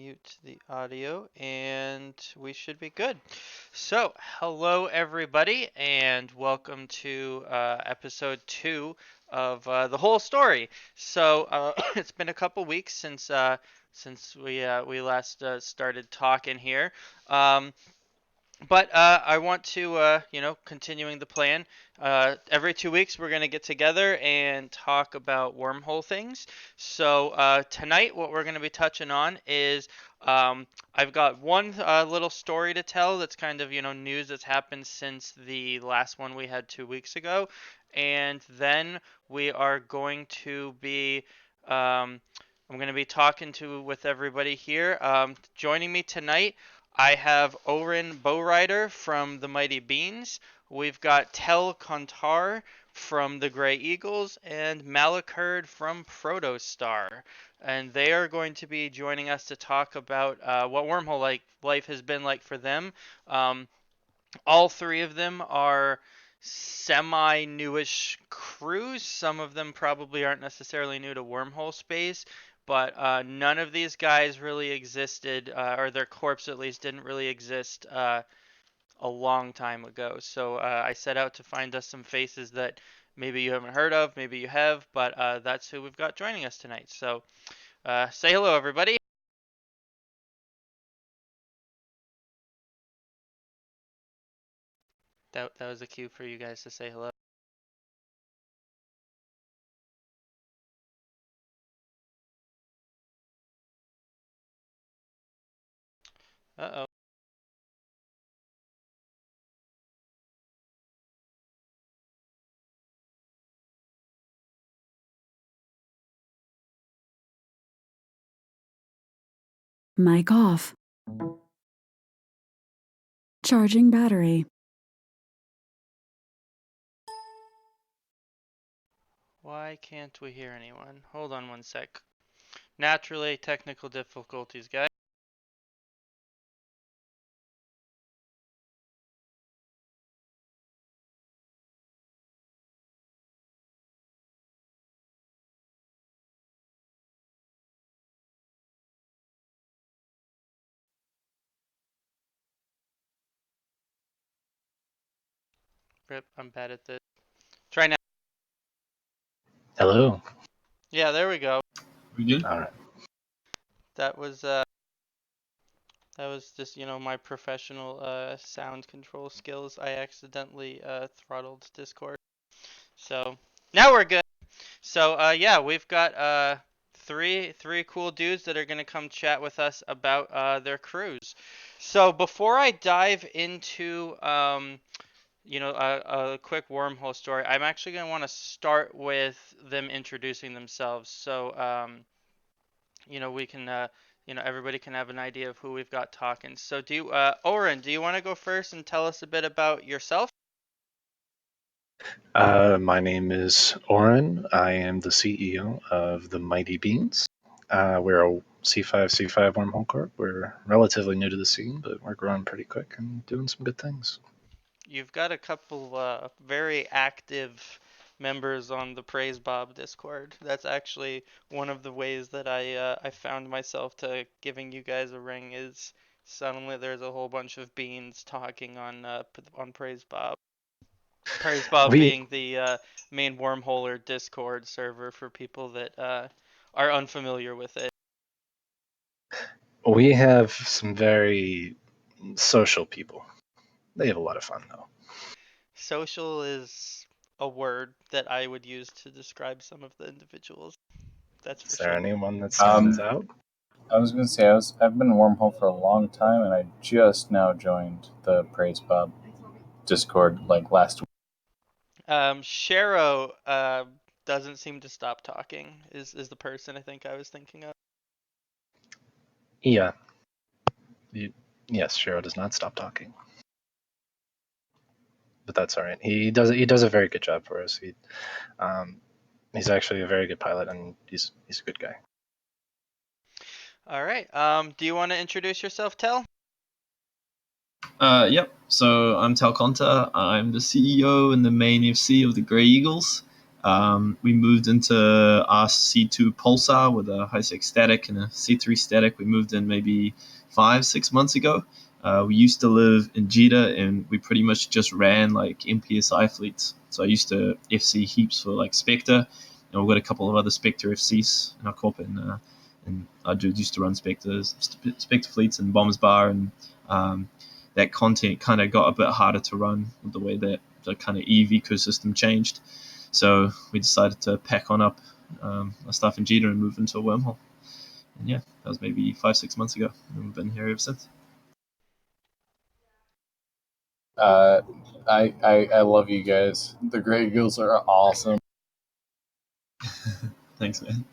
Mute the audio and we should be good. So, hello everybody, and welcome to episode 2 of the whole story. So, it's been a couple weeks since we last started talking here. Um, but I want to, continuing the plan. Every 2 weeks, we're going to get together and talk about wormhole things. So tonight, what we're going to be touching on is I've got one little story to tell that's kind of, news that's happened since the last one we had 2 weeks ago. And then we are going to be. I'm going to be talking with everybody here. Joining me tonight I have Oren Bowrider from the Mighty Beans. We've got Tel Kontar from the Grey Eagles and Malakerd from Protostar. And they are going to be joining us to talk about what wormhole life has been like for them. Um, all three of them are semi-newish crews. Some of them probably aren't necessarily new to wormhole space, but none of these guys really existed, or their corpse at least didn't really exist a long time ago. So I set out to find us some faces that maybe you haven't heard of, maybe you have, but that's who we've got joining us tonight. So say hello, everybody. That was a cue for you guys to say hello. Uh-oh. Mic off. Charging battery. Why can't we hear anyone? Hold on one sec. Naturally, technical difficulties, guys. Rip, I'm bad at this. Try now. Hello. Yeah, there we go. We good? All right. That was just, my professional sound control skills. I accidentally throttled Discord. So, now we're good. So yeah, we've got three cool dudes that are going to come chat with us about their cruise. So, before I dive into a quick wormhole story, I'm actually going to want to start with them introducing themselves. So, we can, everybody can have an idea of who we've got talking. So, Oren, do you want to go first and tell us a bit about yourself? My name is Oren. I am the CEO of the Mighty Beans. We're a C5 wormhole corp. We're relatively new to the scene, but we're growing pretty quick and doing some good things. You've got a couple very active members on the Praise Bob Discord. That's actually one of the ways that I found myself to giving you guys a ring is suddenly there's a whole bunch of beans talking on Praise Bob. Praise Bob We being the main wormholer Discord server for people that are unfamiliar with it. we have some very social people. They have a lot of fun though. Social is a word that I would use to describe some of the individuals. That's for Is there sure. anyone that stands out? I was gonna say I've been in Wormhole for a long time, and I just now joined the Praise Bob Discord like last week. Shero doesn't seem to stop talking. Is the person I think I was thinking of? Yeah. Yes, Shiro does not stop talking, but that's all right. He does a very good job for us. Um, he's actually a very good pilot, and he's a good guy. All right. Do you want to introduce yourself, Tel? Yep. So I'm Tal Conta. I'm the CEO and the main FC of the Grey Eagles. We moved into our C2 Pulsar with a high-sec static and a C3 static. We moved in maybe 5-6 months ago. We used to live in Jeddah, and we pretty much just ran like MPSI fleets. So I used to FC heaps for like Spectre, and we've got a couple of other Spectre FCs in our corp, and I used to run Spectre fleets and Bombs Bar, and that content kind of got a bit harder to run with the way that the kind of EV ecosystem changed. So we decided to pack on up our stuff in Jeddah and move into a wormhole. And yeah, that was maybe 5-6 months ago, and we've been here ever since. Uh, I love you guys. The Grey Eagles are awesome. Thanks, man.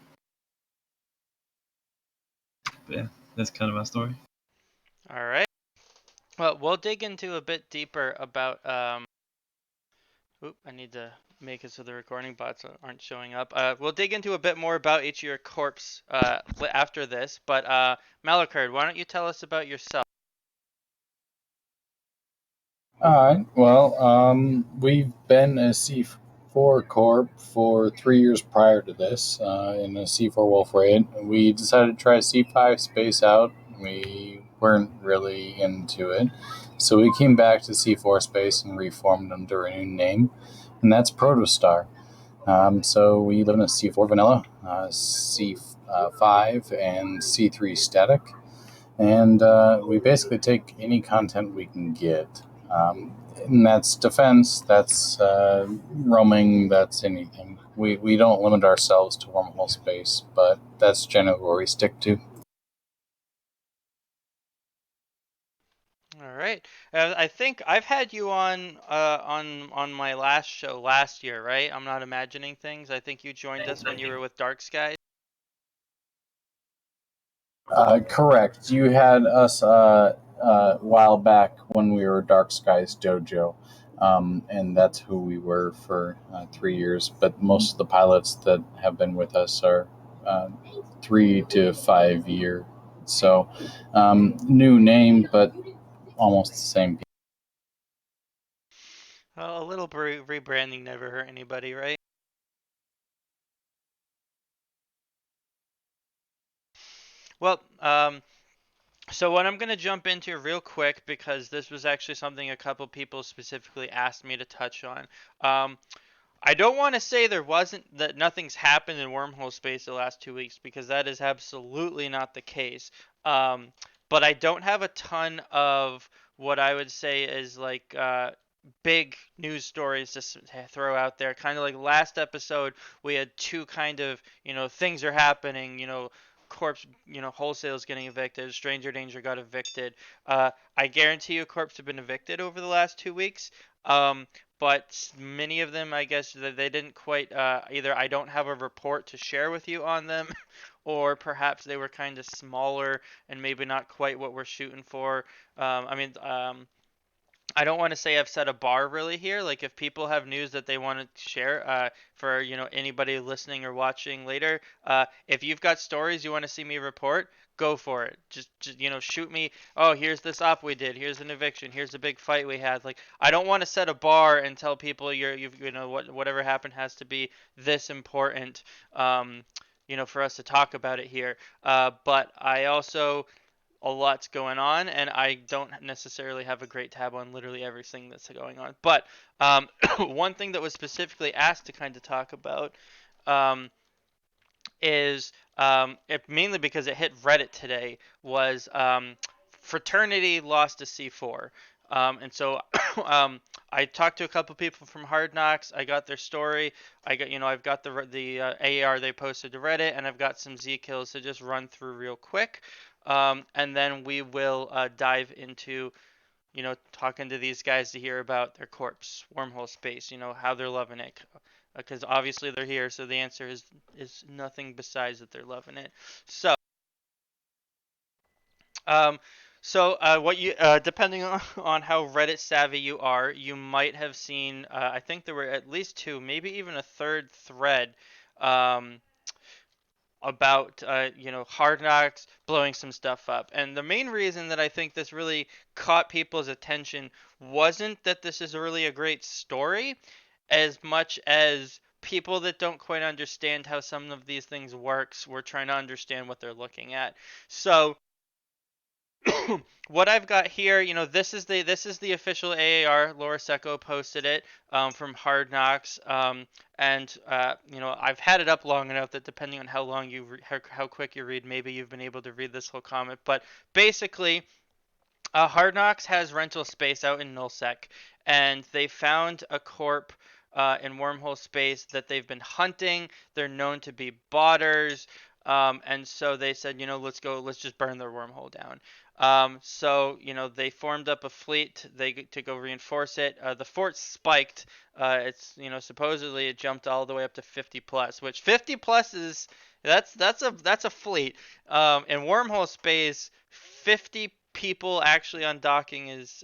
But yeah, that's kind of our story. All right. Well, we'll dig into a bit deeper about Oop, I need to make it so the recording bots aren't showing up. We'll dig into a bit more about each of your corps after this, but Malakard, why don't you tell us about yourself? All right. Well, we've been a C4 Corp for 3 years prior to this in a C4 Wolf Raid. We decided to try C5 Space out. We weren't really into it. So we came back to C4 Space and reformed under a new name, and that's Protostar. So we live in a C4 vanilla, C5, and C3 static. And we basically take any content we can get. And that's defense, that's roaming, that's anything. We don't limit ourselves to wormhole space, but that's generally where we stick to. All right. I think I've had you on my last show last year, right? I'm not imagining things. I think you joined us when you were with Dark Skies. Correct. You had us a while back when we were Dark Skies Dojo, and that's who we were for 3 years. But most of the pilots that have been with us are 3 to 5 year. So new name, but almost the same. Well, a little rebranding never hurt anybody, right? Well, so what I'm going to jump into real quick because this was actually something a couple people specifically asked me to touch on. Um, I don't want to say there wasn't that nothing's happened in wormhole space the last 2 weeks because that is absolutely not the case. Um, but I don't have a ton of what I would say is like big news stories to throw out there. Kind of like last episode, we had two kind of things are happening. Corpse, wholesale's getting evicted. Stranger Danger got evicted. I guarantee you, Corpse have been evicted over the last 2 weeks. But many of them, I guess, they didn't quite. Either I don't have a report to share with you on them, or perhaps they were kind of smaller and maybe not quite what we're shooting for. I don't want to say I've set a bar really here. Like if people have news that they want to share, for anybody listening or watching later, if you've got stories you want to see me report, go for it. Just shoot me. Oh, here's this op we did. Here's an eviction. Here's a big fight we had. Like I don't want to set a bar and tell people whatever happened has to be this important. For us to talk about it here. But I also a lot's going on, and I don't necessarily have a great tab on literally everything that's going on. But one thing that was specifically asked to kind of talk about um, is mainly because it hit Reddit today was Fraternity lost to C4. And so I talked to a couple people from Hard Knocks. I got their story. I've got the AR they posted to Reddit, and I've got some Z kills to just run through real quick. And then we will dive into talking to these guys to hear about their corpse, wormhole space, how they're loving it. Because obviously they're here, so the answer is nothing besides that they're loving it. So, um, what you depending on how Reddit savvy you are, you might have seen. I think there were at least two, maybe even a third thread. Um, about Hard Knocks blowing some stuff up. And the main reason that I think this really caught people's attention wasn't that this is really a great story as much as people that don't quite understand how some of these things works, we're trying to understand what they're looking at. So what I've got here, this is the official AAR. Laura Secco posted it from Hard Knocks, and I've had it up long enough that depending on how long how quick you read, maybe you've been able to read this whole comic. But basically, Hard Knocks has rental space out in Nullsec, and they found a corp in Wormhole Space that they've been hunting. They're known to be botters, and so they said, let's just burn their wormhole down. So they formed up a fleet to go reinforce it. The fort spiked. It's supposedly it jumped all the way up to 50 plus, which 50 plus is that's a fleet. In Wormhole Space, 50 people actually undocking is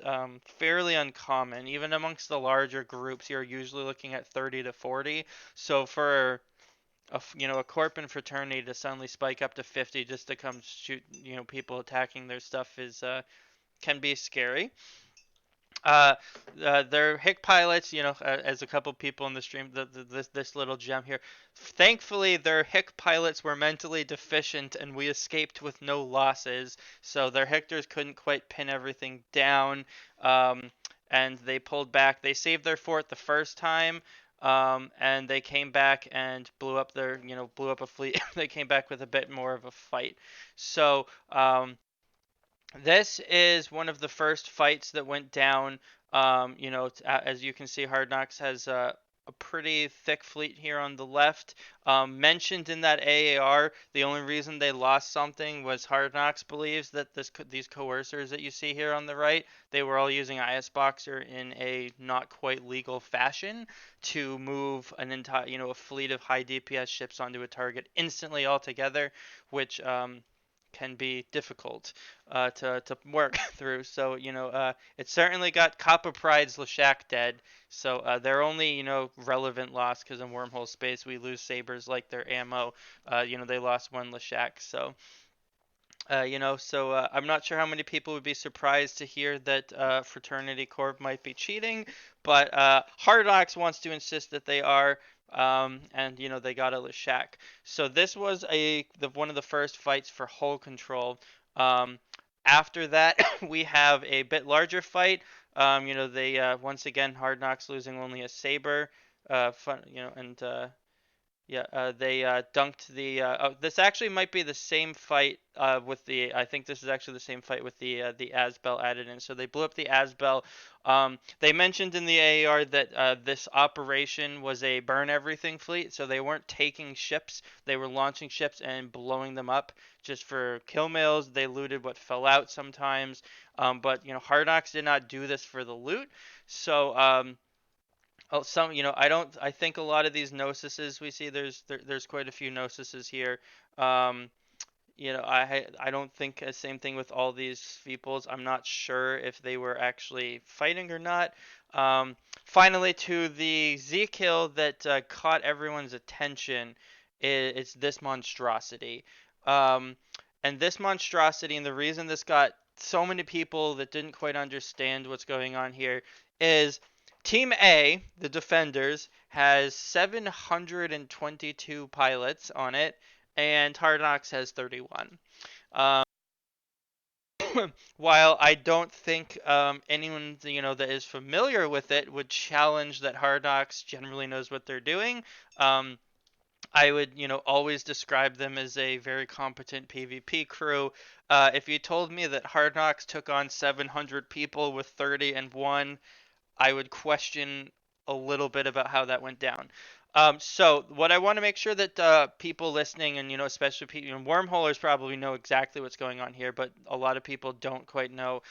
fairly uncommon. Even amongst the larger groups, you're usually looking at 30 to 40. So for a corp and fraternity to suddenly spike up to 50 just to come shoot people attacking their stuff is can be scary. Uh, they're Hick pilots, as a couple people in the stream, this little gem here. Thankfully, their Hick pilots were mentally deficient, and we escaped with no losses. So their Hectors couldn't quite pin everything down, and they pulled back. They saved their fort the first time, and they came back and blew up a fleet. They came back with a bit more of a fight. So, this is one of the first fights that went down. As you can see, Hard Knocks has a pretty thick fleet here on the left. Mentioned in that AAR, the only reason they lost something was Hard Knocks believes that these coercers that you see here on the right, they were all using IS Boxer in a not quite legal fashion to move an entire, a fleet of high DPS ships onto a target instantly altogether, which can be difficult to work through. So it certainly got Kappa Pride's Lashak dead. So their only relevant loss, because in Wormhole Space we lose sabers like their ammo. They lost one Lashak. So I'm not sure how many people would be surprised to hear that Fraternity Corp might be cheating, but Hard Knocks wants to insist that they are, and they got a Lashak. So this was one of the first fights for hull control. After that, we have a bit larger fight. They once again Hard Knocks losing only a saber. And yeah, they dunked the. This actually might be the same fight with the. I think this is actually the same fight with the Asbel added in. So they blew up the Asbel. They mentioned in the AAR that this operation was a burn everything fleet. So they weren't taking ships. They were launching ships and blowing them up just for kill mails. They looted what fell out sometimes. But Hard Knocks did not do this for the loot. So oh, I don't. I think a lot of these gnosises we see, there's quite a few gnosises here. Um, I don't think the same thing with all these peoples. I'm not sure if they were actually fighting or not. Finally, to the Z kill that caught everyone's attention, it's this monstrosity. Um, and this monstrosity, and the reason this got so many people that didn't quite understand what's going on here is Team A, the Defenders, has 722 pilots on it, and Hard Knocks has 31. Um, while I don't think anyone that is familiar with it would challenge that Hard Knocks generally knows what they're doing, I would always describe them as a very competent PvP crew. If you told me that Hard Knocks took on 700 people with 30 and 1, I would question a little bit about how that went down. So what I want to make sure that people listening, and especially people, wormholers probably know exactly what's going on here, but a lot of people don't quite know.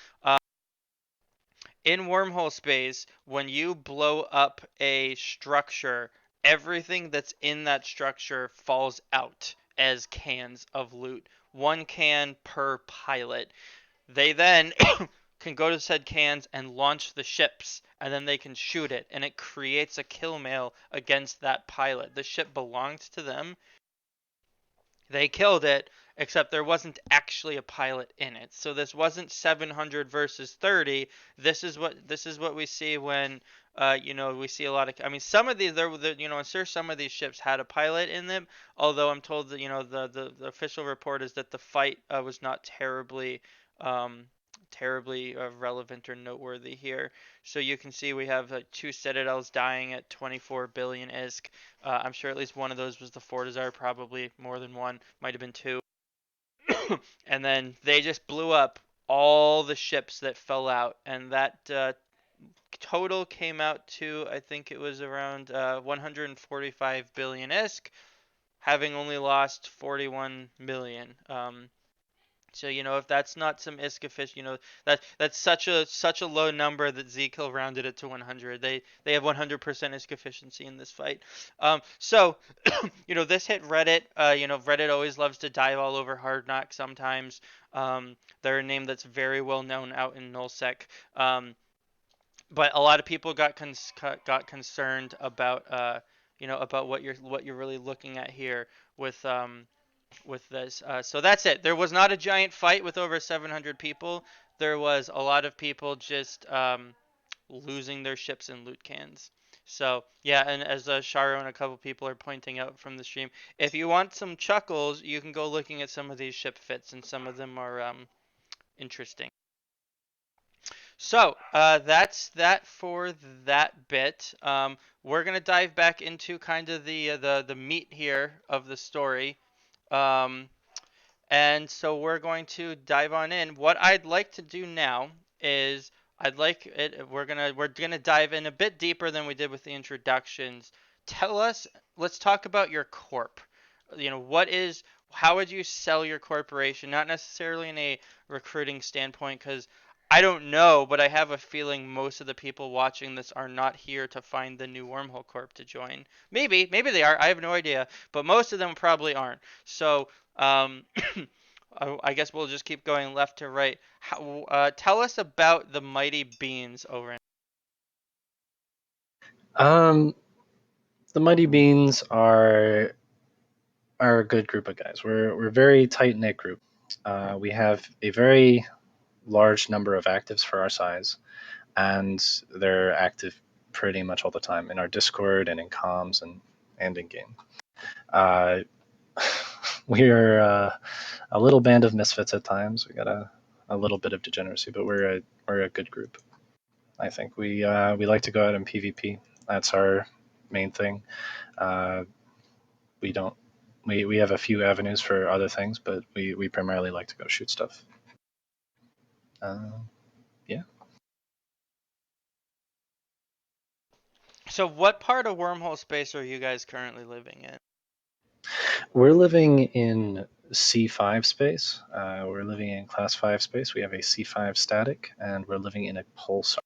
In wormhole space, when you blow up a structure, everything that's in that structure falls out as cans of loot. One can per pilot. They then can go to said cans and launch the ships, and then they can shoot it, and it creates a kill mail against that pilot. The ship belongs to them. They killed it, except there wasn't actually a pilot in it. So this wasn't 700 versus 30. This is what we see when we see a lot of. I mean, some of these I'm sure some of these ships had a pilot in them. Although I'm told that the official report is that the fight was not um, terribly relevant or noteworthy here. So you can see we have two citadels dying at 24 billion ISK. I'm sure at least one of those was the Fortizar, probably more than one, might have been two. And then they just blew up all the ships that fell out, and that total came out to, I think it was around 145 billion ISK, having only lost 41 million. So if that's not some ISK fish, that's such a low number that Zkill rounded it to 100. They have 100% ISK efficiency in this fight. So this hit Reddit. Reddit always loves to dive all over Hard Knock sometimes. They're a name that's very well known out in nullsec. But a lot of people got concerned about about what you're really looking at here with this. So that's it. There was not a giant fight with over 700 people. There was a lot of people just losing their ships in loot cans. So yeah, and as Sharo and a couple people are pointing out from the stream, if you want some chuckles, you can go looking at some of these ship fits, and some of them are interesting. So that's that for that bit. We're gonna dive back into kind of the meat here of the story. Um, and so we're going to dive on in. What I'd like to do now is I'd like it we're gonna dive in a bit deeper than we did with the introductions. Tell us, let's talk about your corp. What is how would you sell your corporation? Not necessarily in a recruiting standpoint, because I don't know, but I have a feeling most of the people watching this are not here to find the new Wormhole Corp to join. Maybe they are. I have no idea, but most of them probably aren't. So um, I guess we'll just keep going left to right. Tell us about the Mighty Beans over in. Um, the Mighty Beans are a good group of guys. We're a very tight knit group. We have a very large number of actives for our size, and they're active pretty much all the time in our Discord and in comms and in game. Uh, we are a little band of misfits at times. We got a little bit of degeneracy, but we're a good group. I think we like to go out in PvP. That's our main thing. Uh, we don't we have a few avenues for other things, but we primarily like to go shoot stuff. Uh, yeah. So, what part of wormhole space are you guys currently living in? We're living in C5 space. We're living in class 5 space. We have a C5 static, and we're living in a pulsar.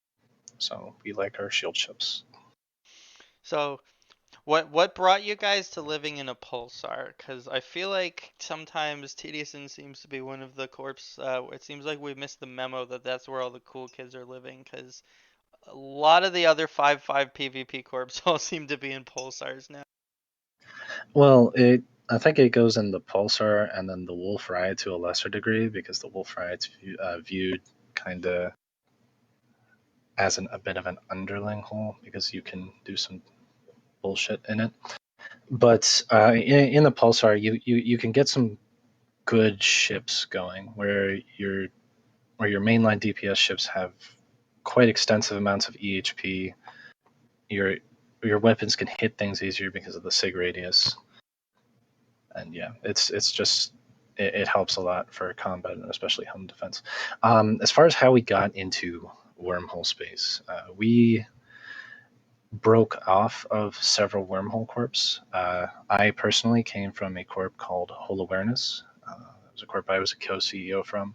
So we like our shield ships. So, what brought you guys to living in a pulsar? Because I feel like sometimes TDSN seems to be one of the corps. It seems like we missed the memo that that's where all the cool kids are living. Because a lot of the other 5-5 PvP corps all seem to be in pulsars now. Well, I think it goes in the pulsar and then the wolf ride to a lesser degree, because the wolf ride's viewed kind of as a bit of an underling hole, because you can do some bullshit in it. But in the pulsar, you can get some good ships going where your mainline DPS ships have quite extensive amounts of EHP. Your your weapons can hit things easier because of the sig radius, and yeah, it's just it helps a lot for combat and especially home defense. As far as how we got into wormhole space, we broke off of several wormhole corps. I personally came from a corp called Whole Awareness. It was a corp I was a co-CEO from,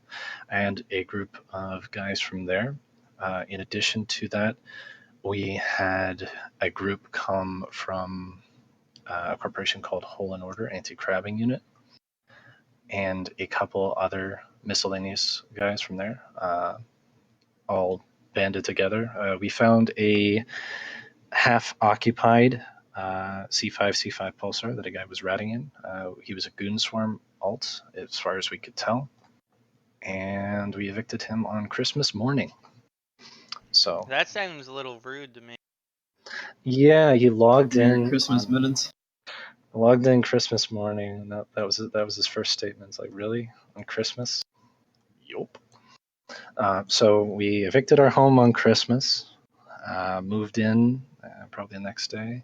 and a group of guys from there. In addition to that, we had a group come from a corporation called Whole in Order Anti-Crabbing Unit, and a couple other miscellaneous guys from there, all banded together. We found a half occupied C5 pulsar that a guy was ratting in. He was a goon swarm vault, as far as we could tell, and we evicted him on Christmas morning. So That sounds a little rude to me. yeah, he logged Merry in Christmas, on Mittens. logged in Christmas morning, and that was his first statement. It's like, really, on Christmas? Yup. So we evicted our home on Christmas, moved in probably the next day,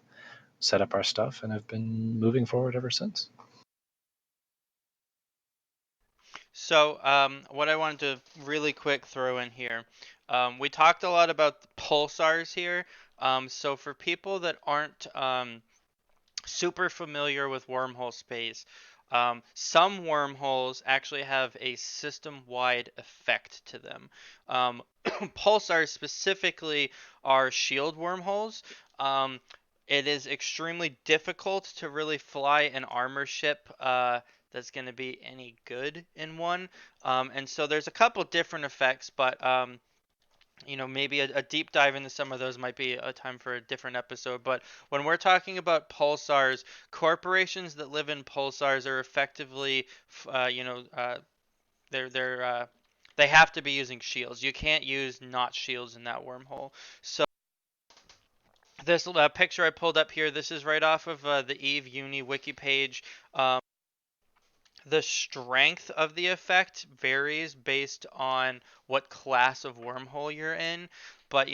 set up our stuff, and have been moving forward ever since. So, what I wanted to really quick throw in here, we talked a lot about the pulsars here. So for people that aren't super familiar with wormhole space, some wormholes actually have a system-wide effect to them. Pulsars specifically are shield wormholes. Um, it is extremely difficult to really fly an armor ship that's going to be any good in one. And so there's a couple different effects, but maybe a deep dive into some of those might be a time for a different episode. But when we're talking about pulsars, corporations that live in pulsars are effectively, they're they have to be using shields. You can't use not shields in that wormhole. So this picture I pulled up here, this is right off of the Eve Uni wiki page. The strength of the effect varies based on what class of wormhole you're in. But,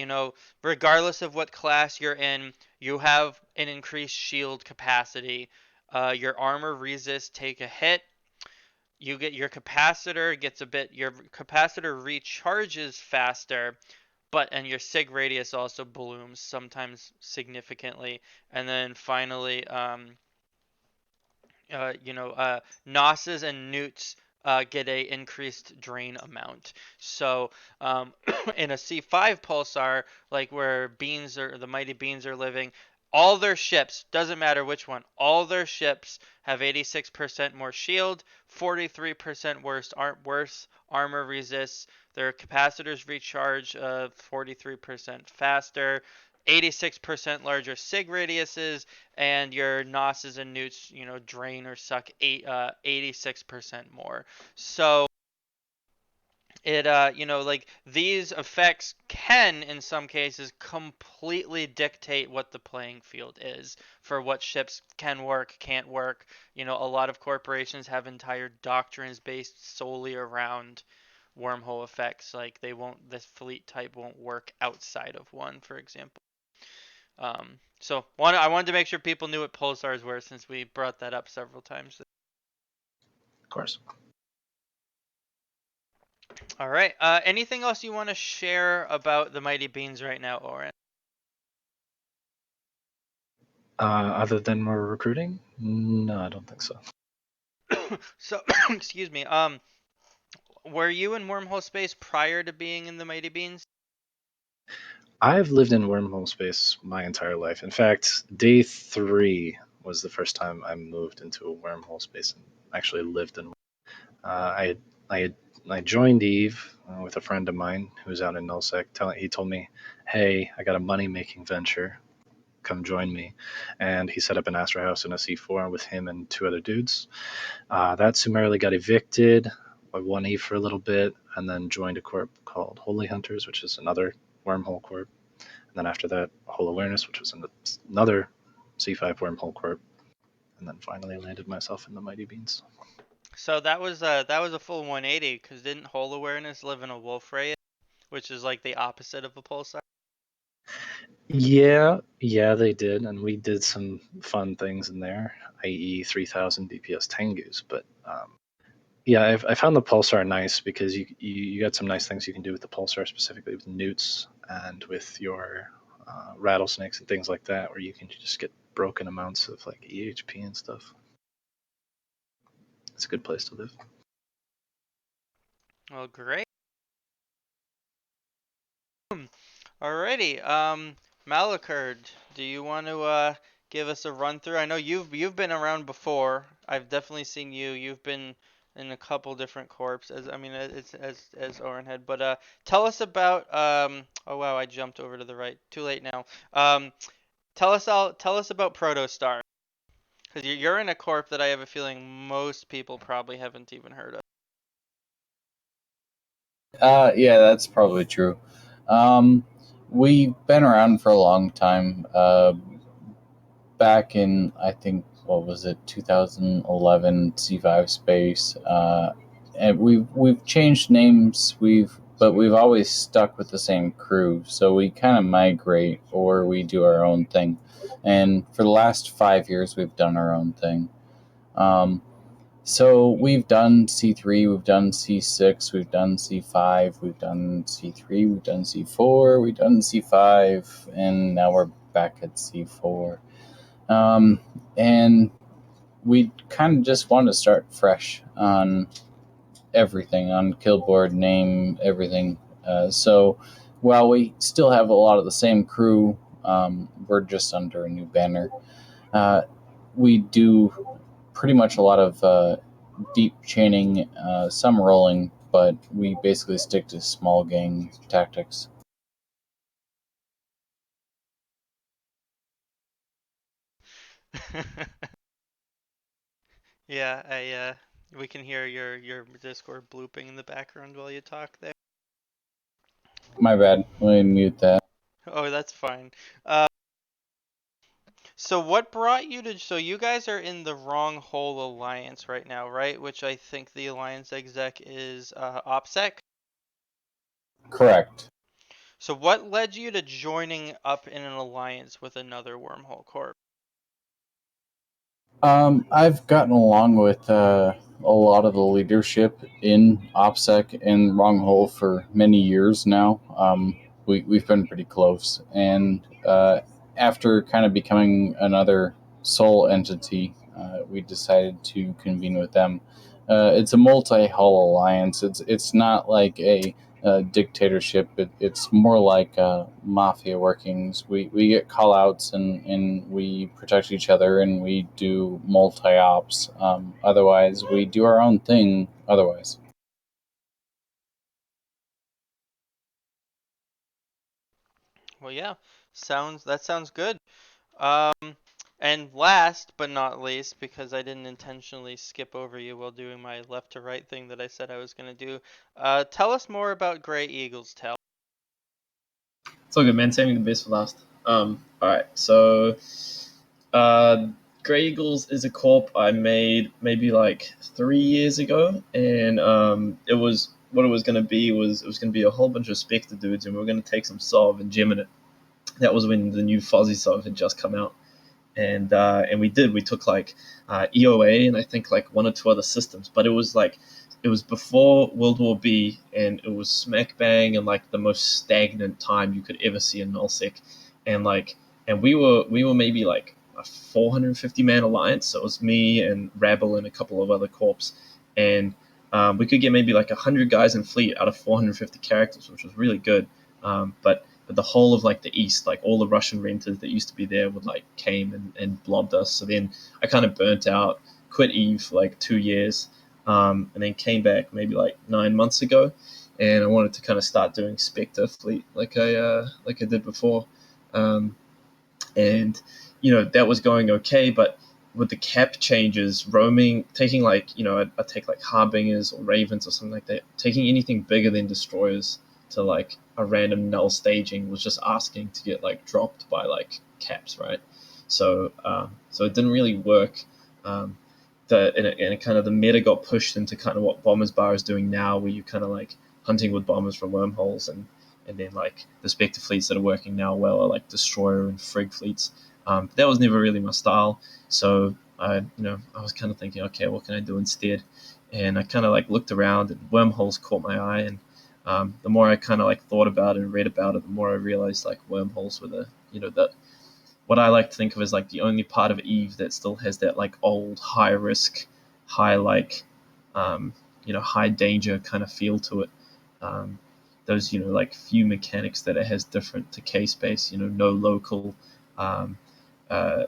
regardless of what class you're in, you have an increased shield capacity. Your armor resists take a hit. You get your capacitor your capacitor recharges faster, and your sig radius also blooms sometimes significantly. And then finally, Nosses and Newts get a increased drain amount. So in a C5 pulsar, like where the mighty beans are living, all their ships, doesn't matter which one, all their ships have 86% more shield, 43% worse armor resists, their capacitors recharge 43% faster, 86% larger sig radiuses, and your Nosses and Newts, drain or suck 86% more. So like these effects can, in some cases, completely dictate what the playing field is for what ships can work, can't work. A lot of corporations have entire doctrines based solely around wormhole effects. Like this fleet type won't work outside of one, for example. I wanted to make sure people knew what pulsars were since we brought that up several times. Of course. All right. Anything else you want to share about the Mighty Beans right now, Oren? Other than we're recruiting? No, I don't think so. So, excuse me. Were you in wormhole space prior to being in the Mighty Beans? I've lived in wormhole space my entire life. In fact, day 3 was the first time I moved into a wormhole space and actually lived in. I I I joined Eve with a friend of mine who's out in Nullsec. He told me, "Hey, I got a money making venture. Come join me." And he set up an Astra House in a C4 with him and 2 other dudes. That summarily got evicted. I won Eve for a little bit, and then joined a corp called Holy Hunters, which is another wormhole corp. And then after that, Whole Awareness, which was another C5 wormhole corp. And then finally landed myself in the Mighty Beans. So that was a full 180 because didn't Whole Awareness live in a wolf ray, which is like the opposite of a pulsar? Yeah, they did, and we did some fun things in there, i.e., 3,000 DPS Tengus. But yeah, I found the Pulsar nice because you got some nice things you can do with the Pulsar, specifically with newts and with your rattlesnakes and things like that, where you can just get broken amounts of like EHP and stuff. It's a good place to live. Well, great. Alrighty. Malakard, do you want to give us a run through? I know you've been around before. I've definitely seen you. You've been in a couple different corps it's as Oren had. But tell us about oh wow, I jumped over to the right. Too late now. Tell us about Protostar. Because you're in a corp that I have a feeling most people probably haven't even heard of. Yeah, that's probably true. Um, we've been around for a long time. Back in, I think, what was it, 2011, C5 Space, and we've changed names. We've always stuck with the same crew. So we kind of migrate or we do our own thing. And for the last 5 years, we've done our own thing. Um, So we've done C3, we've done C6, we've done C5, we've done C3, we've done C4, we've done C5, and now we're back at C4. And we kind of just want to start fresh on everything, on Killboard, name, everything. So while we still have a lot of the same crew, we're just under a new banner. Uh, we do pretty much a lot of deep chaining, some rolling, but we basically stick to small gang tactics. Yeah, we can hear your Discord blooping in the background while you talk there. My bad. Let me mute that. Oh, that's fine. Uh, so what brought you to? So you guys are in the Wrong Alliance right now, right? Which I think the Alliance exec is OPSEC. Correct. So what led you to joining up in an alliance with another Wormhole Corp? I've gotten along with a lot of the leadership in OPSEC and Wronghole for many years now. We've been pretty close. And after kind of becoming another sole entity, we decided to convene with them. It's a multi-hull alliance. It's not like a dictatorship. It's more like mafia workings. We get call outs and we protect each other and we do multi ops. Otherwise, we do our own thing. Otherwise, Well, yeah, sounds good. Um, and last but not least, because I didn't intentionally skip over you while doing my left to right thing that I said I was gonna do, tell us more about Grey Eagle's Tale. It's all good, man. Saving the best for last. All right. So, uh, Grey Eagles is a corp I made maybe like 3 years ago, and it was what it was going to be was it was going to be a whole bunch of Spectre dudes, and we were going to take some Sov and gem in it. That was when the new Fozzy Sov had just come out, and we did. We took like EOA and I think like one or two other systems, but it was before World War B, and it was smack bang and like the most stagnant time you could ever see in nullsec, and like and we were maybe like a 450 man alliance. So it was me and Rabble and a couple of other corps, and we could get maybe like 100 guys in fleet out of 450 characters, which was really good. But the whole of like the east, like all the Russian renters that used to be there would like came and blobbed us. So then I kind of burnt out, quit Eve for like 2 years, and then came back maybe like 9 months ago, and I wanted to kind of start doing Spectre fleet like I did before, um, and that was going okay, but with the cap changes, roaming, taking like I take like harbingers or ravens or something like that, taking anything bigger than destroyers to like a random null staging was just asking to get like dropped by like caps, right? So it didn't really work. Um, and it kind of the meta got pushed into kind of what Bombers Bar is doing now, where you kind of like hunting with bombers from wormholes, and then like the Spectre fleets that are working now well are like destroyer and frig fleets. That was never really my style, so I was kind of thinking, okay, what can I do instead? And I kind of like looked around, and wormholes caught my eye, and the more I kind of like thought about it and read about it, the more I realized like wormholes were the what I like to think of as like the only part of Eve that still has that like old high risk, high like high danger kind of feel to it. Um, those like few mechanics that it has different to K space. No local, um, uh,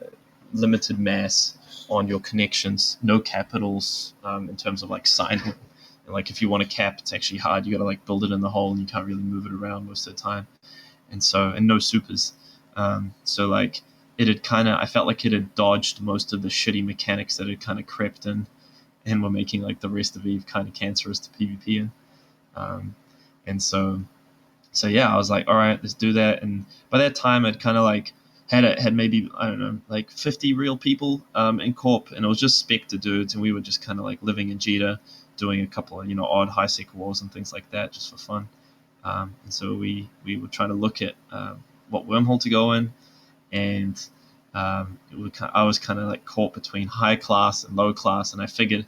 limited mass on your connections, no capitals in terms of like signing. And like if you want to cap, it's actually hard. You got to like build it in the hole, and you can't really move it around most of the time. And no supers. So like it had kind of, I felt like it had dodged most of the shitty mechanics that had kind of crept in and were making like the rest of Eve kind of cancerous to PvP in. Um, and so yeah, I was like, all right, let's do that. And by that time, I'd kind of like had maybe, I don't know, like 50 real people in Corp, and it was just Spectre dudes, and we were just kind of like living in Jita, doing a couple of odd high sec wars and things like that just for fun. And so we were trying to look at what wormhole to go in, and I was kind of like caught between high class and low class, and I figured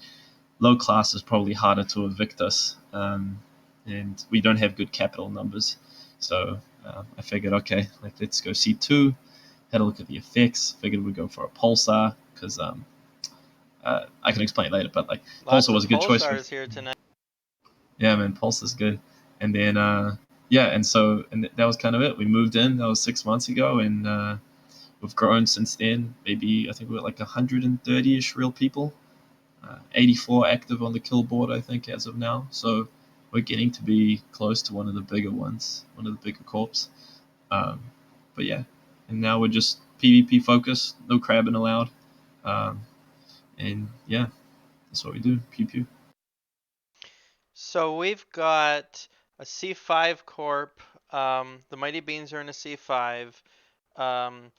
low class is probably harder to evict us, and we don't have good capital numbers. So I figured, okay, like let's go C2. Had a look at the effects. Figured we'd go for a pulsar because I can explain it later, but like Lots pulsar of was a good choice. pulsars here tonight. Yeah, man, pulsar is good. And then yeah, and that was kind of it. We moved in. That was 6 months ago, and we've grown since then. Maybe I think we're like 130ish real people. 84 active on the kill board, I think, as of now. So we're getting to be close to one of the bigger ones, one of the bigger corps. Um, but yeah, and now we're just PvP focused, no crabbing allowed. Um, and yeah, that's what we do. Pew pew. So we've got a C5 Corp. The Mighty Beans are in a C5. Um,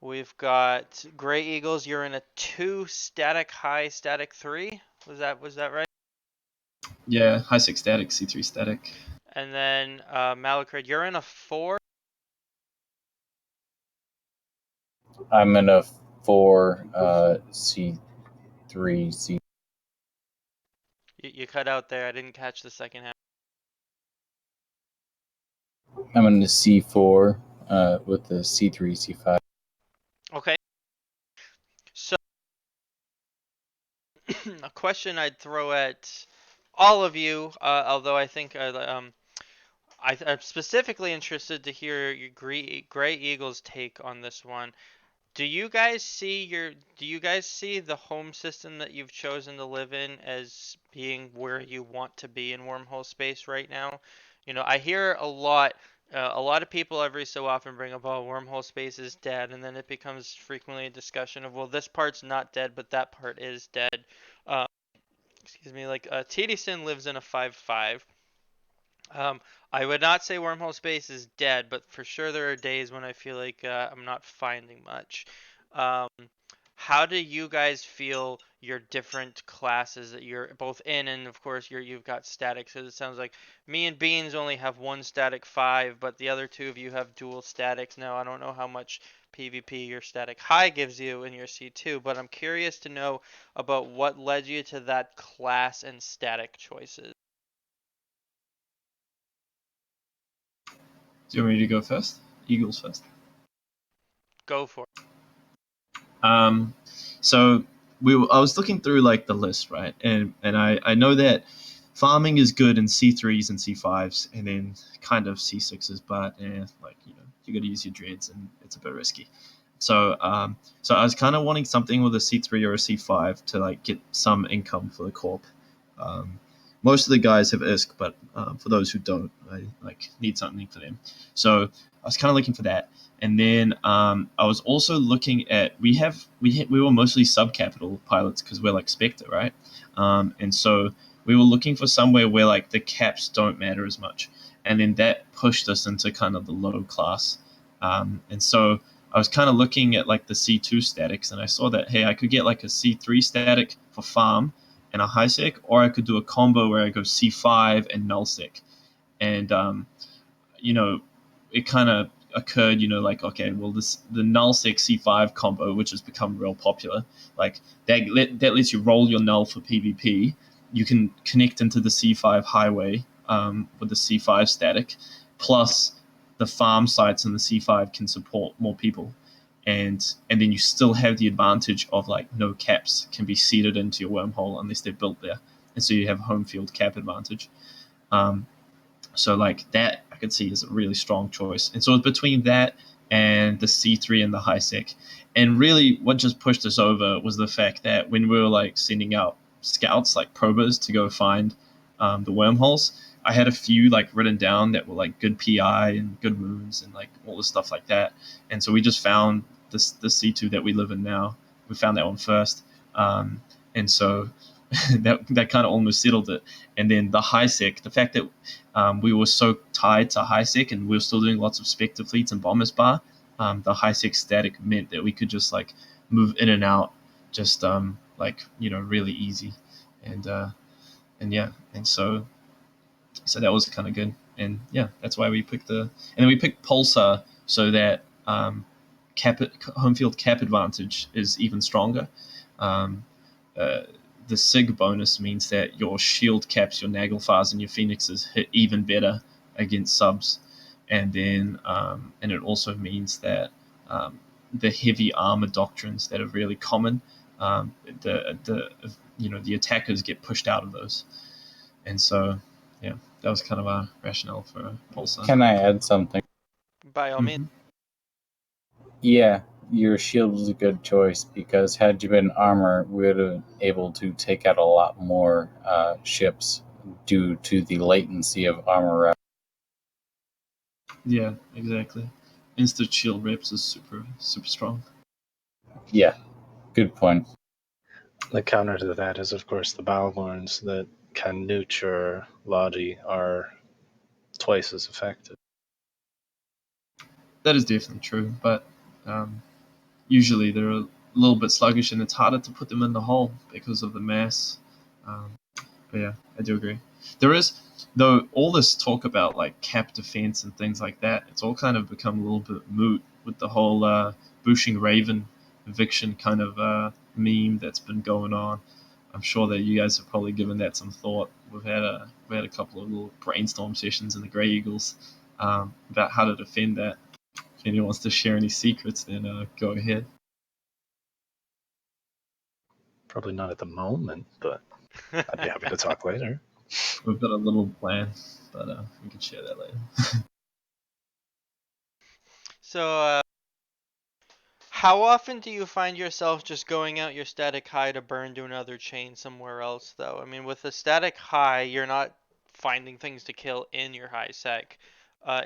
we've got Gray Eagles. You're in a 2 static high, static 3. Was that right? Yeah, high six static, C3 static. And then Malacrid, you're in a 4. I'm in a 4 C3 C. You cut out there. I didn't catch the second half. I'm in the C4 with the C3 C5. Okay. So a question I'd throw at all of you, although I think I'm specifically interested to hear your Gray Eagles take on this one. Do you guys see the home system that you've chosen to live in as being where you want to be in wormhole space right now? I hear a lot of people every so often bring up, oh, wormhole space is dead, and then it becomes frequently a discussion of, well, this part's not dead, but that part is dead. Uh, excuse me, like TD Sin lives in a 5-5. Um, I would not say wormhole space is dead, but for sure there are days when I feel like I'm not finding much. Um, how do you guys feel your different classes that you're both in, and of course you've got static? So it sounds like me and Beans only have one static 5, but the other two of you have dual statics. Now I don't know how much PvP your static high gives you in your C2, but I'm curious to know about what led you to that class and static choices. Do you want me to go first? Eagles first. Go for it. Um, so I was looking through like the list, right, and I know that farming is good in C3s and C5s, and then kind of C6s, but like you got to use your dreads, and it's a bit risky. So I was kind of wanting something with a C3 or a C5 to like get some income for the corp. Um, Most of the guys have ISK, but for those who don't, I like need something for them. So I was kind of looking for that. And then I was also looking at we were mostly subcapital pilots because we're like Spectre, right? And so we were looking for somewhere where like the caps don't matter as much, and then that pushed us into kind of the low class. And so I was kind of looking at like the C2 statics, and I saw that hey, I could get like a C3 static for farm and a high sec, or I could do a combo where I go C5 and null sec, and you know, it kind of occurred, like, okay, well, the null sec C5 combo, which has become real popular, like that lets you roll your null for PvP. You can connect into the C5 highway with the C5 static, plus the farm sites in the C5 can support more people. And then you still have the advantage of like no caps can be seeded into your wormhole unless they're built there, and so you have home field cap advantage. Um, so like that I could see as a really strong choice. And so it's between that and the C3 and the high sec. And really what just pushed us over was the fact that when we were like sending out scouts, like probers, to go find the wormholes, I had a few like written down that were like good PI and good runes and like all the stuff like that. And so we just found the C2 that we live in now. We found that one first, and so that kind of almost settled it. And then the high sec, the fact that we were so tied to high sec and we were still doing lots of Spectre fleets and bombers bar, the high sec static meant that we could just like move in and out, just really easy, and yeah, and so that was kind of good. And yeah, that's why we picked and then we picked Pulsar so that home field cap advantage is even stronger. Um, uh, the SIG bonus means that your shield caps, your Naglfars, and your Phoenixes hit even better against subs, and then and it also means that the heavy armor doctrines that are really common, the attackers get pushed out of those, and so yeah, that was kind of our rationale for Pulsar. Can I add something? By all means. Yeah, your shield was a good choice because had you been armor, we would have been able to take out a lot more ships due to the latency of armor. Yeah, exactly. Instant shield reps is super strong. Yeah, good point. The counter to that is, of course, the Balgorns that can neuter Lodi are twice as effective. That is definitely true, but usually they're a little bit sluggish and it's harder to put them in the hole because of the mass. But yeah, I do agree. There is, though, all this talk about like cap defense and things like that, it's all kind of become a little bit moot with the whole Bushing Raven eviction kind of meme that's been going on. I'm sure that you guys have probably given that some thought. We've had a couple of little brainstorm sessions in the Grey Eagles about how to defend that. If anyone wants to share any secrets, then go ahead. Probably not at the moment, but I'd be happy to talk later. We've got a little plan, but we can share that later. So, how often do you find yourself just going out your static high to burn to another chain somewhere else, though? I mean, with a static high, you're not finding things to kill in your high sec.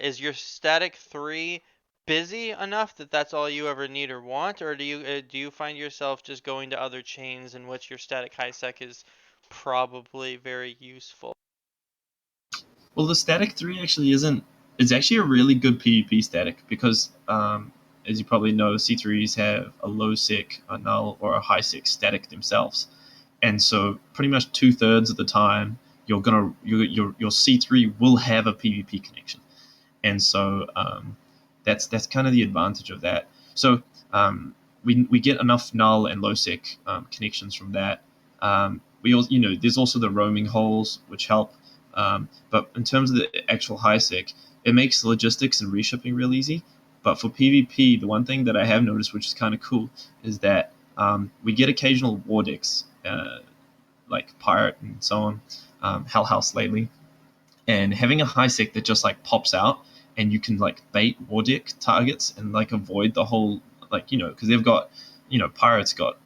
Is your static 3 busy enough that that's all you ever need or want, or do you find yourself just going to other chains in which your static high sec is probably very useful? Well, the static 3 actually isn't. It's actually a really good PvP static because, as you probably know, C3s have a low sec, a null, or a high sec static themselves, and so pretty much 2/3 of the time your C3 will have a PvP connection, and so that's kind of the advantage of that. So we get enough null and low sec connections from that. We also, there's also the roaming holes which help. But in terms of the actual high sec, it makes logistics and reshipping real easy. But for PvP, the one thing that I have noticed, which is kind of cool, is that we get occasional war decks, like Pirate and so on, Hell House lately, and having a high sec that just like pops out and you can like bait war deck targets and like avoid the whole because they've got Pirates got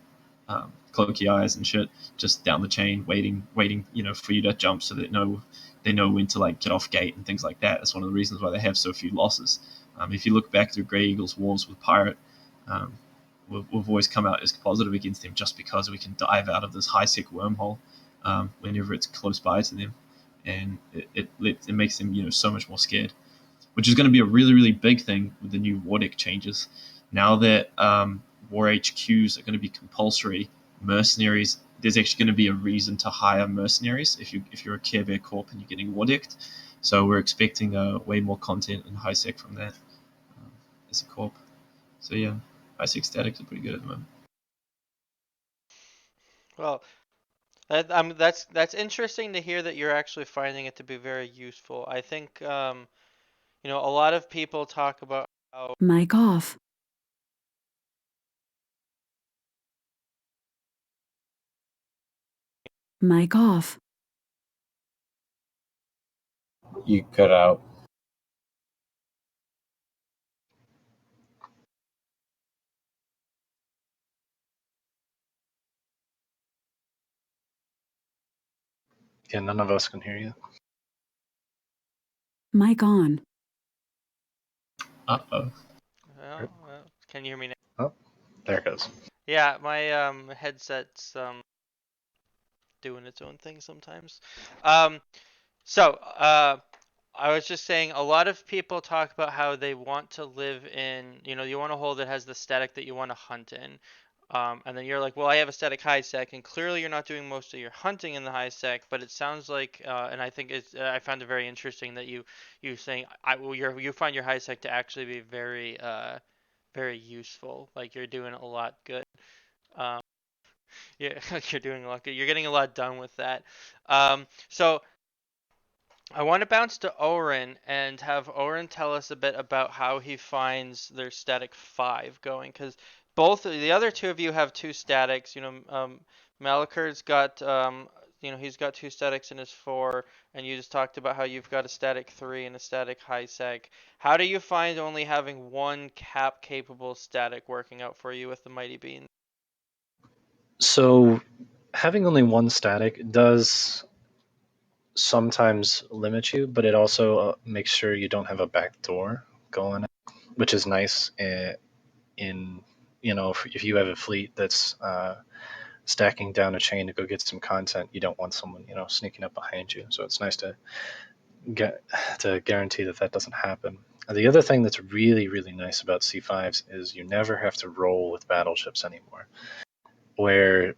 cloaky eyes and shit just down the chain waiting for you to jump so that they know when to like get off gate and things like that. That's one of the reasons why they have so few losses. If you look back through Grey Eagles wars with Pirate, um, we've always come out as positive against them just because we can dive out of this high sec wormhole whenever it's close by to them, and it makes them so much more scared, which is going to be a really really big thing with the new war deck changes. Now that war HQs are going to be compulsory, mercenaries, there's actually going to be a reason to hire mercenaries if you're a Care Bear Corp and you're getting war decked. So we're expecting way more content and high sec from that as a corp. So yeah, high sec statics are pretty good at the moment. Well, that's interesting to hear that you're actually finding it to be very useful. I think a lot of people talk about how Mic off. Mic off. You cut out. Yeah, none of us can hear you. Mic on. Uh-oh. well, can you hear me now? Oh, There it goes. Yeah, my headset's doing its own thing sometimes. Um, so I was just saying a lot of people talk about how they want to live in, you want a hole that has the static that you want to hunt in. And then you're like, well, I have a static high sec, and clearly you're not doing most of your hunting in the high sec. But it sounds like, and I think I found it very interesting that you saying well, you find your high sec to actually be very very useful. Like you're doing a lot good. Um, yeah, you're doing a lot good. You're getting a lot done with that. So I want to bounce to Oren and have Oren tell us a bit about how he finds their static 5 going, because both the other two of you have two statics. Malakur's got he's got two statics in his 4, and you just talked about how you've got a static 3 and a static high sec. How do you find only having one cap capable static working out for you with the Mighty Bean? So having only one static does sometimes limit you, but it also makes sure you don't have a back door going, which is nice in if you have a fleet that's stacking down a chain to go get some content, you don't want someone sneaking up behind you. So it's nice to get to guarantee that that doesn't happen. The other thing that's really really nice about C5s is you never have to roll with battleships anymore. Where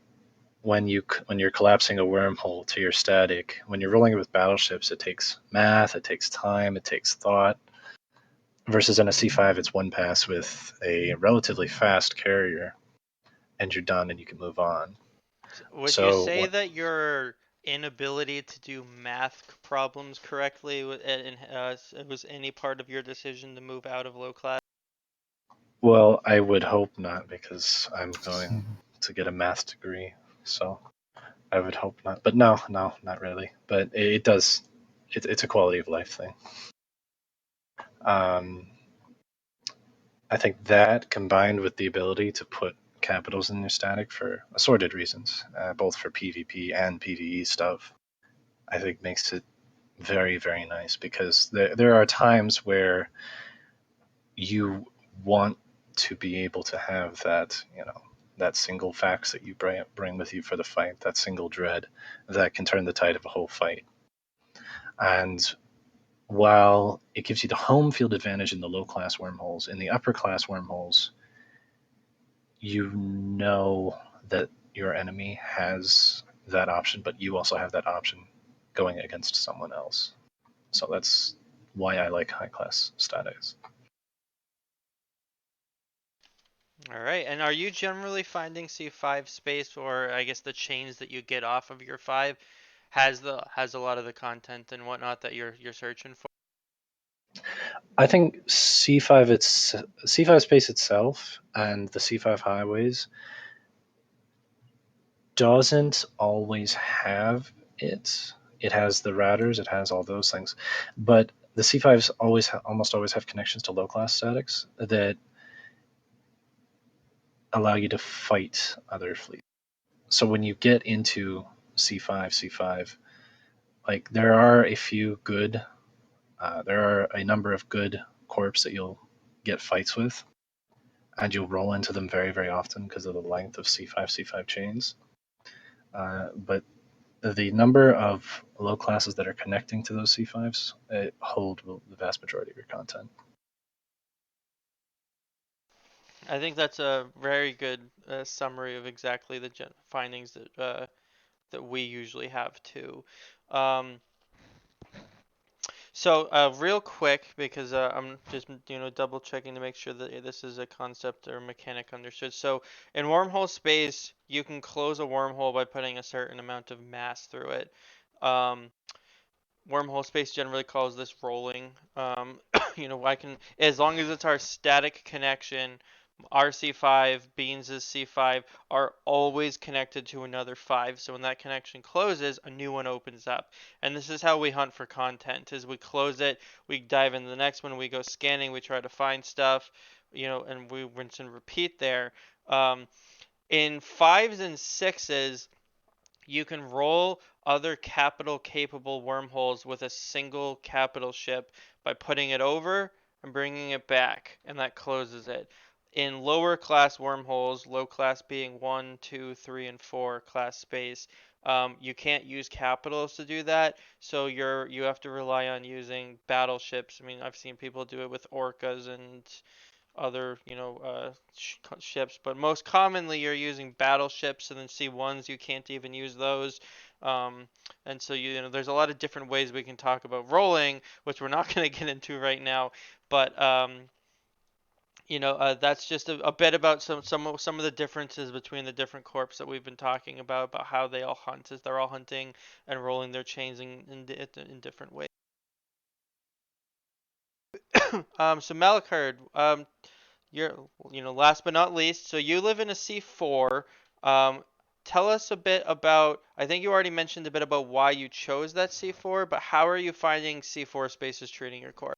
when you're collapsing a wormhole to your static, when you're rolling it with battleships, it takes math, it takes time, it takes thought. Versus in a C5, it's one pass with a relatively fast carrier, and you're done, and you can move on. Would you So say what that your inability to do math problems correctly was any part of your decision to move out of low class? Well, I would hope not because I'm going to get a math degree. So I would hope not. But no, no, not really. But it does. It's a quality of life thing. Um, I think that combined with the ability to put capitals in your static for assorted reasons, both for PvP and PvE stuff, I think makes it very, very nice because there are times where you want to be able to have that, that single fax that you bring with you for the fight, that single dread that can turn the tide of a whole fight. And while it gives you the home field advantage in the low class wormholes, in the upper class wormholes, you know that your enemy has that option, but you also have that option going against someone else. So that's why I like high class statics. All right. And are you generally finding C5 space, or I guess the chains that you get off of your 5 has a lot of the content and whatnot that you're searching for? I think C5 space itself and the C5 highways doesn't always have it. It has the routers, it has all those things, but the C5s almost always have connections to low class statics that allow you to fight other fleets. So when you get into C5, like there are a number of good corps that you'll get fights with, and you'll roll into them very, very often because of the length of C5 chains. But the number of low classes that are connecting to those C5s hold the vast majority of your content. I think that's a very good summary of exactly the findings that we usually have too. Um, So, real quick, because I'm just double checking to make sure that this is a concept or mechanic understood. So, in wormhole space, you can close a wormhole by putting a certain amount of mass through it. Um, Wormhole space generally calls this rolling. I can, as long as it's our static connection, our C5, Beans' C5 are always connected to another 5. So when that connection closes, a new one opens up. And this is how we hunt for content: is we close it, we dive into the next one, we go scanning, we try to find stuff, and we rinse and repeat there. Um, in 5s and 6s, you can roll other capital capable wormholes with a single capital ship by putting it over and bringing it back, and that closes it. in lower class wormholes, low class being 1, 2, 3, and 4 class space, you can't use capitals to do that. So you have to rely on using battleships. I mean, I've seen people do it with orcas and other, ships, but most commonly you're using battleships, and then C1s you can't even use those. Um, and so there's a lot of different ways we can talk about rolling, which we're not going to get into right now. But that's just a bit about some of the differences between the different corps that we've been talking about how they all hunt, as they're all hunting and rolling their chains in different ways. So Malakard, you're, last but not least, so you live in a C4. Um, Tell us a bit about, I think you already mentioned a bit about why you chose that C4, but how are you finding C4 spaces treating your core?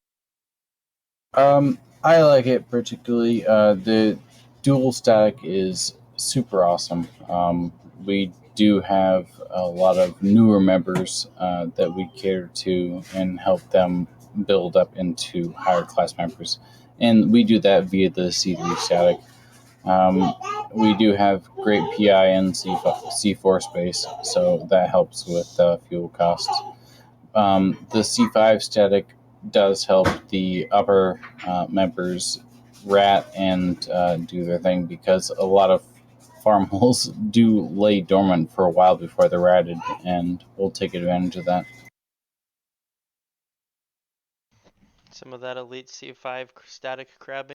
I like it particularly. The dual static is super awesome. We do have a lot of newer members that we cater to and help them build up into higher class members. And we do that via the C3 static. Um, we do have great PI in C4 space, so that helps with fuel costs. The C5 static does help the upper members rat and do their thing because a lot of farm holes do lay dormant for a while before they're ratted, and we'll take advantage of that. Some of that elite C5 static crabbing.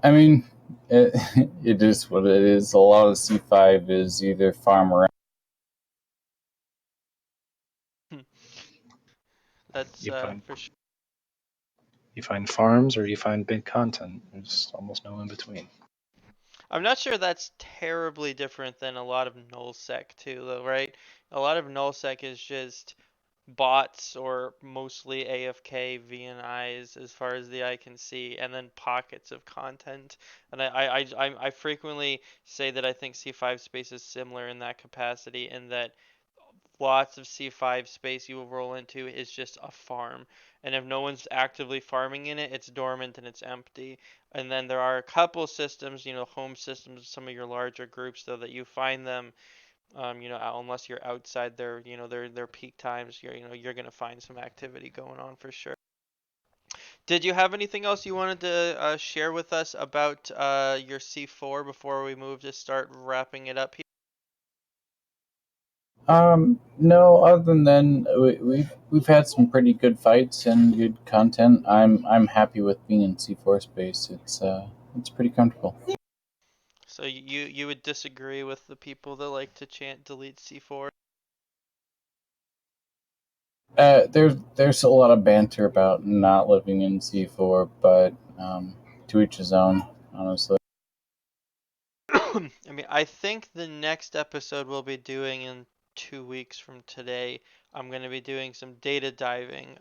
I mean, it, it is what it is. A lot of C5 is either farm around. That's You find for sure. you find farms or you find big content. There's almost no in between. I'm not sure that's terribly different than a lot of nullsec too, though, right? A lot of nullsec is just bots or mostly AFK VNIs as far as the eye can see, and then pockets of content. And I frequently say that I think C5 space is similar in that capacity, in that lots of C5 space you will roll into is just a farm. And if no one's actively farming in it, it's dormant and it's empty. And then there are a couple systems, home systems, some of your larger groups, though, that you find them, unless you're outside their peak times, you're gonna find some activity going on for sure. Did you have anything else you wanted to share with us about your C4 before we move to start wrapping it up here? No, other than then, we've had some pretty good fights and good content. I'm happy with being in C4 space. It's pretty comfortable. So you would disagree with the people that like to chant delete C4? There's a lot of banter about not living in C4, but to each his own, honestly. I mean, I think the next episode we'll be doing in 2 weeks from today, I'm going to be doing some data diving.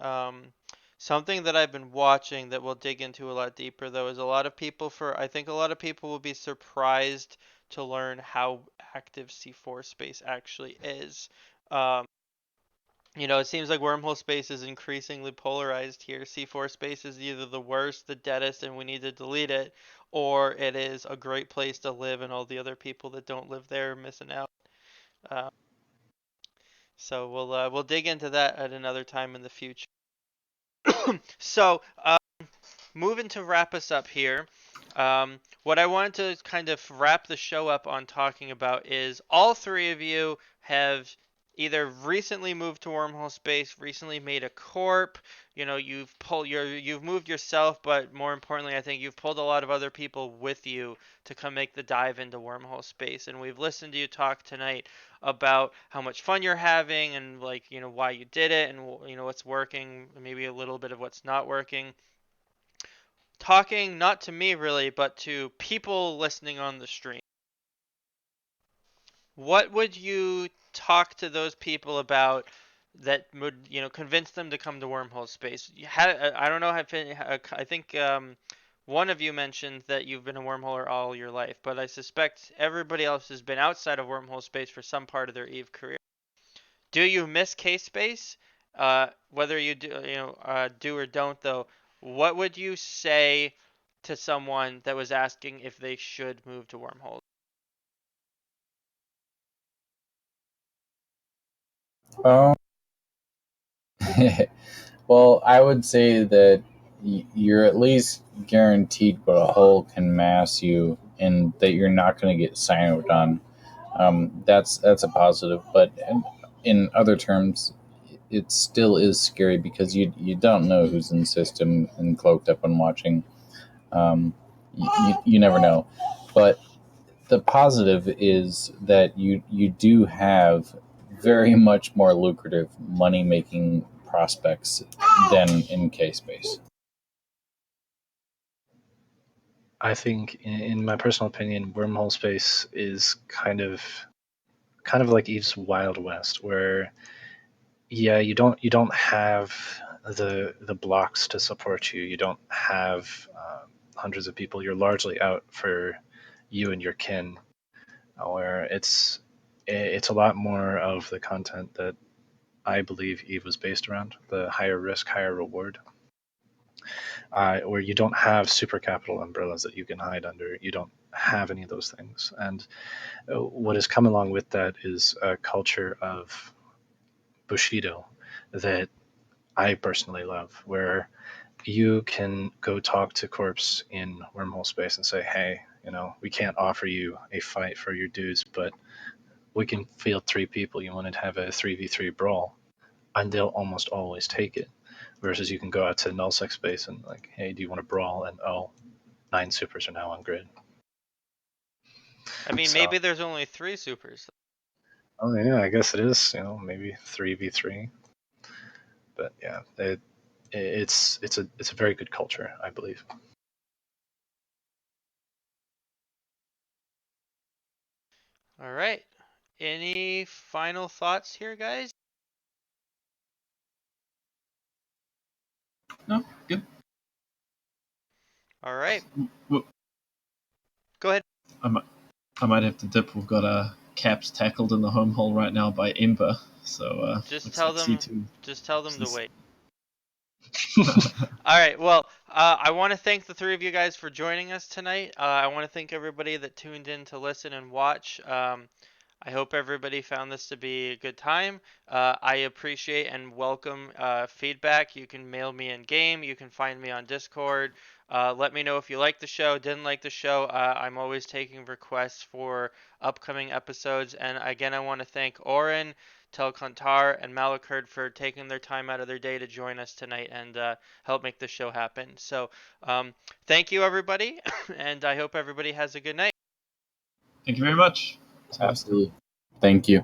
Something that I've been watching that we'll dig into a lot deeper, though, is I think a lot of people will be surprised to learn how active C4 space actually is. Um, it seems like wormhole space is increasingly polarized here. C4 space is either the worst, the deadest, and we need to delete it, or it is a great place to live, and all the other people that don't live there are missing out. Uh, so we'll dig into that at another time in the future. So moving to wrap us up here, what I wanted to kind of wrap the show up on talking about is all three of you have either recently moved to wormhole space, recently made a corp, you've moved yourself, but more importantly, I think you've pulled a lot of other people with you to come make the dive into wormhole space. And we've listened to you talk tonight about how much fun you're having, and like, why you did it, and what's working, maybe a little bit of what's not working, talking not to me really, but to people listening on the stream. What would you talk to those people about that would, convince them to come to wormhole space? I don't know if I think one of you mentioned that you've been a wormholer all your life, but I suspect everybody else has been outside of wormhole space for some part of their Eve career. Do you miss K space? Whether you do or don't though, what would you say to someone that was asking if they should move to Wormhole? Um, well, I would say that you're at least guaranteed what a hole can mass you, and that you're not going to get cyanoed on. That's a positive, but in other terms, it still is scary because you don't know who's in the system and cloaked up and watching. You never know, but the positive is that you do have very much more lucrative money making prospects than in K space. I think, in my personal opinion, wormhole space is kind of like Eve's Wild West, where yeah, you don't have the blocks to support you. You don't have hundreds of people. You're largely out for you and your kin, where it's a lot more of the content that I believe Eve was based around, the higher risk, higher reward, where you don't have super capital umbrellas that you can hide under. You don't have any of those things. And what has come along with that is a culture of Bushido that I personally love, where you can go talk to Corpse in wormhole space and say, hey, we can't offer you a fight for your dudes, but we can field three people. You want to have a 3v3 brawl, and they'll almost always take it. Versus you can go out to nullsec space and like, hey, do you want to brawl? And oh, 9 supers are now on grid. I mean, So, maybe there's only 3 supers. oh yeah, I guess it is. Maybe 3v3. But yeah, it's a very good culture, I believe. All right. Any final thoughts here, guys? No, good. All right. Well, Go ahead. I might have to dip. We've got Caps tackled in the home hole right now by Ember. So Just looks tell like them. C2. Just tell them to Since wait. All right. Well, I want to thank the 3 of you guys for joining us tonight. I want to thank everybody that tuned in to listen and watch. I hope everybody found this to be a good time. I appreciate and welcome feedback. You can mail me in game. You can find me on Discord. Let me know if you liked the show, didn't like the show. I'm always taking requests for upcoming episodes. And again, I want to thank Oren, Telcontar, and Malakerd for taking their time out of their day to join us tonight and help make this show happen. So, thank you, everybody, and I hope everybody has a good night. thank you very much. See ya. Absolutely. Thank you.